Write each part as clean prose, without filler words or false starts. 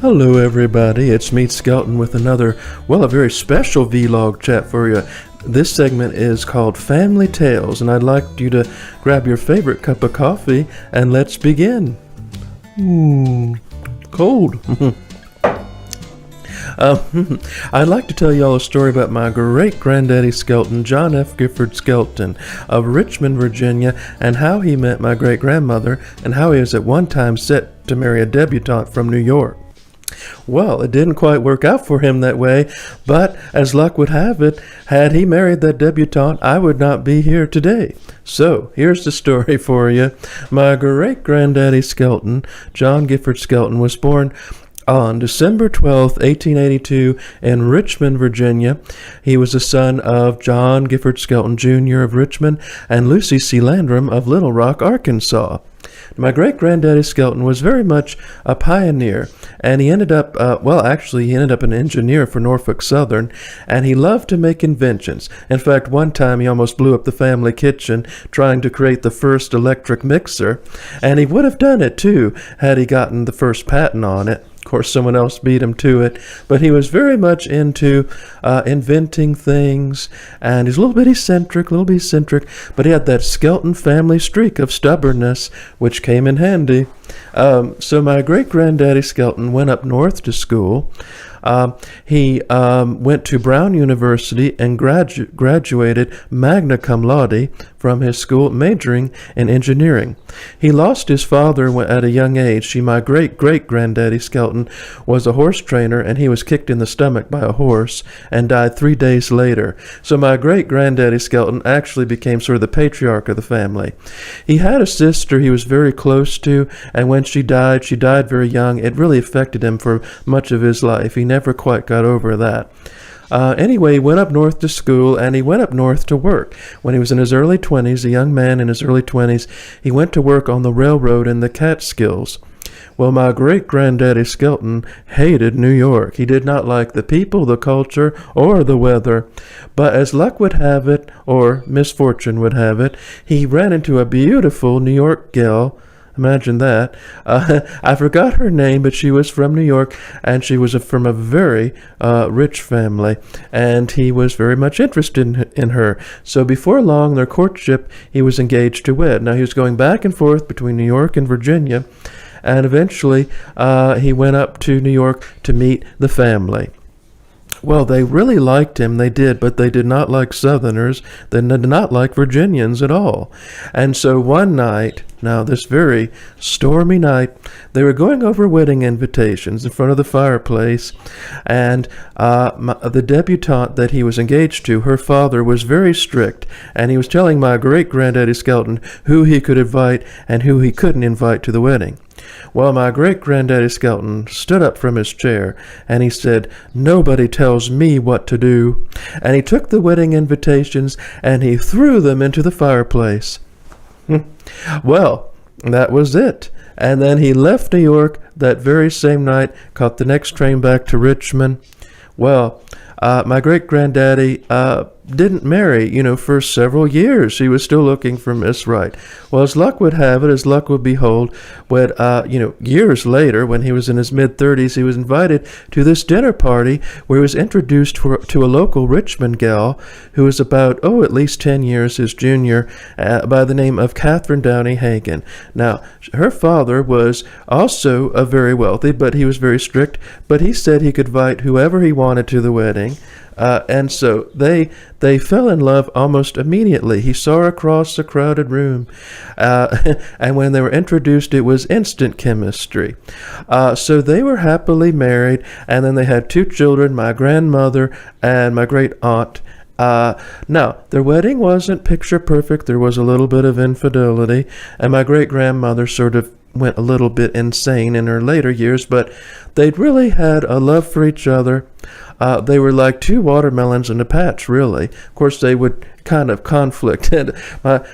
Hello everybody, it's me Skelton with another, a very special vlog chat for you. This segment is called Family Tales, and I'd like you to grab your favorite cup of coffee and let's begin. Cold. I'd like to tell you all a story about my great-granddaddy Skelton, John F. Gifford Skelton of Richmond, Virginia, and how he met my great-grandmother and how he was at one time set to marry a debutante from New York. Well, it didn't quite work out for him that way, but as luck would have it, had he married that debutante, I would not be here today. So, here's the story for you. My great-granddaddy Skelton, John Gifford Skelton, was born on December 12, 1882, in Richmond, Virginia. He was the son of John Gifford Skelton, Jr. of Richmond and Lucy C. Landrum of Little Rock, Arkansas. My great-granddaddy Skelton was very much a pioneer, and he ended up, an engineer for Norfolk Southern, and he loved to make inventions. In fact, one time he almost blew up the family kitchen trying to create the first electric mixer, and he would have done it too had he gotten the first patent on it. Of course, someone else beat him to it, but he was very much into inventing things, and he's a little bit eccentric, but he had that Skelton family streak of stubbornness, which came in handy. So my great-granddaddy Skelton went up north to school. He went to Brown University and graduated magna cum laude from his school, majoring in engineering. He lost his father at a young age. My great-great-granddaddy Skelton was a horse trainer, and he was kicked in the stomach by a horse and died 3 days later. So my great-granddaddy Skelton actually became sort of the patriarch of the family. He had a sister he was very close to, and when she died very young. It really affected him for much of his life. He never quite got over that. Anyway, he went up north to school, and he went up north to work. When he was in his early 20s, a young man in his early 20s, he went to work on the railroad in the Catskills. Well, my great-granddaddy Skelton hated New York. He did not like the people, the culture, or the weather. But as luck would have it, or misfortune would have it, he ran into a beautiful New York gal. Imagine that. I forgot her name, but she was from New York, and she was from a very rich family, and he was very much interested in her. So before long, their courtship, he was engaged to wed. Now, he was going back and forth between New York and Virginia, and eventually he went up to New York to meet the family. Well, they really liked him, they did, but they did not like Southerners. They did not like Virginians at all. And so one night, now this very stormy night, they were going over wedding invitations in front of the fireplace, and the debutante that he was engaged to, her father was very strict, and he was telling my great-granddaddy Skelton who he could invite and who he couldn't invite to the wedding. Well, my great-granddaddy Skelton stood up from his chair, and he said, "Nobody tells me what to do." And he took the wedding invitations, and he threw them into the fireplace. Well, that was it. And then he left New York that very same night, caught the next train back to Richmond. Well, my great-granddaddy didn't marry, for several years. He was still looking for Miss Right. Well, as luck would have it, as luck would behold, when, years later, when he was in his mid-30s, he was invited to this dinner party where he was introduced to a local Richmond gal who was about, at least 10 years his junior, by the name of Catherine Downey Hagen. Now, her father was also very wealthy, but he was very strict, but he said he could invite whoever he wanted to the wedding. And so they fell in love almost immediately. He saw her across the crowded room, and when they were introduced, it was instant chemistry. So they were happily married, and then they had 2 children, my grandmother and my great aunt. Now, their wedding wasn't picture perfect. There was a little bit of infidelity, and my great-grandmother sort of went a little bit insane in her later years, but they'd really had a love for each other. They were like 2 watermelons in a patch, really. Of course, they would kind of conflict. And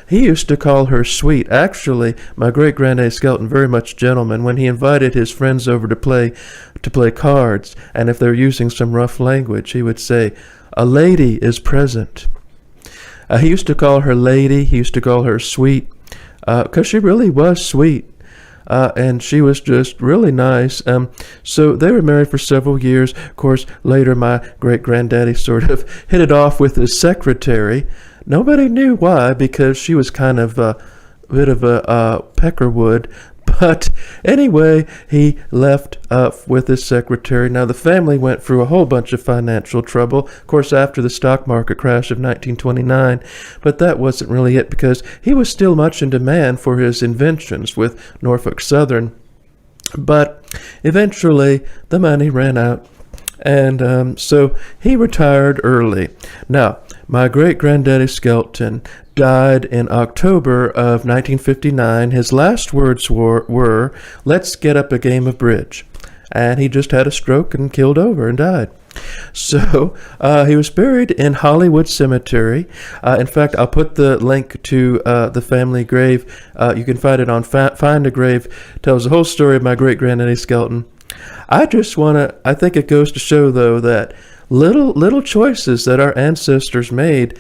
he used to call her sweet. Actually, my great-granddaddy Skelton, very much gentleman, when he invited his friends over to play cards, and if they were using some rough language, he would say, "A lady is present." He used to call her lady. He used to call her sweet, because she really was sweet. and she was just really nice. So they were married for several years. Of course, later my great-granddaddy sort of hit it off with his secretary. Nobody knew why, because she was kind of a bit of a peckerwood. But anyway, he left with his secretary. Now, the family went through a whole bunch of financial trouble, of course, after the stock market crash of 1929. But that wasn't really it, because he was still much in demand for his inventions with Norfolk Southern. But eventually, the money ran out, and so he retired early. Now, my great-granddaddy Skelton died in October of 1959. His last words were, "Let's get up a game of bridge." And he just had a stroke and killed over and died. So he was buried in Hollywood Cemetery. In fact, I'll put the link to the family grave. You can find it on Find a Grave. Tells the whole story of my great-granddaddy Skelton. I think it goes to show, though, that little choices that our ancestors made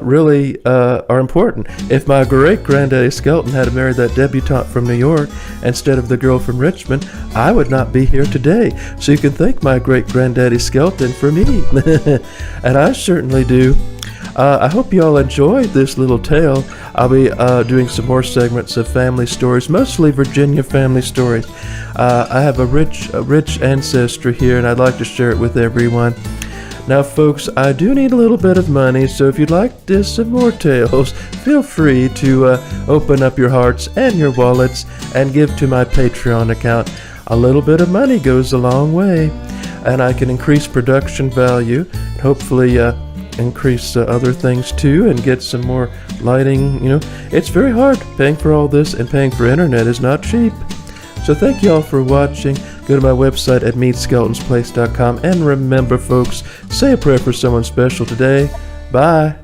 really are important. If my great-granddaddy Skelton had married that debutante from New York instead of the girl from Richmond, I would not be here today. So you can thank my great-granddaddy Skelton for me. And I certainly do. I hope you all enjoyed this little tale. I'll be doing some more segments of family stories, mostly Virginia family stories. I have a rich ancestry here, and I'd like to share it with everyone. Now, folks, I do need a little bit of money, so if you'd like some more tales, feel free to open up your hearts and your wallets and give to my Patreon account. A little bit of money goes a long way, and I can increase production value, hopefully increase other things too, and get some more lighting. It's very hard. Paying for all this and paying for internet is not cheap. So thank you all for watching. Go to my website at meetskeltonsplace.com, and remember, folks, say a prayer for someone special today. Bye.